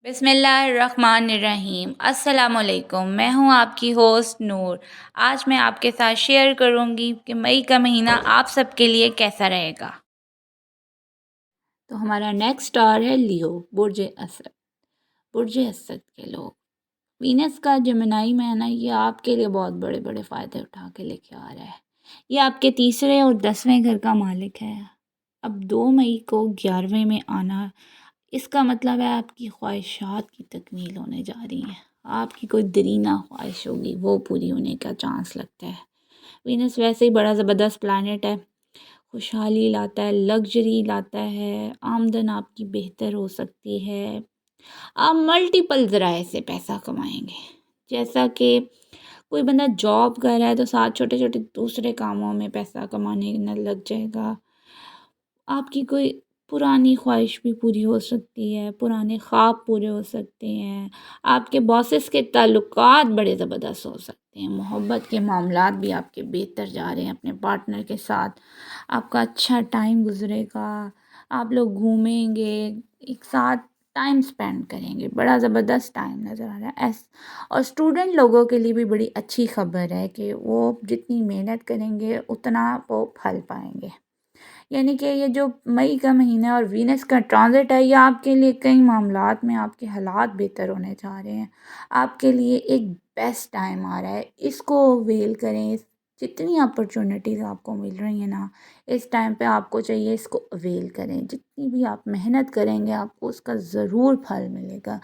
बिस्मिल्लाहिर्रहमानिर्रहीम। अस्सलाम वालेकुम। मैं हूं आपकी होस्ट नूर। आज मैं आपके साथ शेयर करूंगी कि मई का महीना आप सबके लिए कैसा रहेगा। तो हमारा नेक्स्ट स्टार है लियो, बुर्ज असद। बुर्ज असद के लोग, वीनस का जेमिनाई महीना ये आपके लिए बहुत बड़े बड़े फ़ायदे उठा के लेके आ रहा है। ये आपके तीसरे और 10वें घर का मालिक है। अब 2 मई को 11वें में आना, इसका मतलब है आपकी ख्वाहिशात की तकमील होने जा रही है। आपकी कोई दरीना ख्वाहिश होगी वो पूरी होने का चांस लगता है। वीनस वैसे ही बड़ा ज़बरदस्त प्लैनेट है, खुशहाली लाता है, लग्जरी लाता है, आमदन आपकी बेहतर हो सकती है। आप मल्टीपल ज़राए से पैसा कमाएंगे। जैसा कि कोई बंदा जॉब कर रहा है तो साथ छोटे छोटे दूसरे कामों में पैसा कमाने न लग जाएगा। आपकी कोई पुरानी ख्वाहिश भी पूरी हो सकती है, पुराने ख्वाब पूरे हो सकते हैं। आपके बॉसेस के ताल्लुकात बड़े ज़बरदस्त हो सकते हैं। मोहब्बत के मामलात भी आपके बेहतर जा रहे हैं अपने पार्टनर के साथ। आपका अच्छा टाइम गुजरेगा, आप लोग घूमेंगे, एक साथ टाइम स्पेंड करेंगे। बड़ा ज़बरदस्त टाइम नज़र आ रहा है। और स्टूडेंट लोगों के लिए भी बड़ी अच्छी खबर है कि वो जितनी मेहनत करेंगे उतना वो फल पाएंगे। यानी कि ये जो मई का महीना और वीनस का ट्रांजिट है, ये आपके लिए कई मामलात में आपके हालात बेहतर होने जा रहे हैं। आपके लिए एक बेस्ट टाइम आ रहा है, इसको वेल करें। जितनी अपॉर्चुनिटीज़ आपको मिल रही हैं ना, इस टाइम पे आपको चाहिए इसको अवेल करें। जितनी भी आप मेहनत करेंगे आपको उसका ज़रूर फल मिलेगा।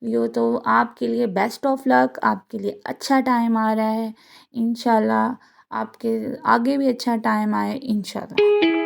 यो तो आपके लिए बेस्ट ऑफ लक, आपके लिए अच्छा टाइम आ रहा है। इंशाल्लाह आपके आगे भी अच्छा टाइम आए इंशाल्लाह।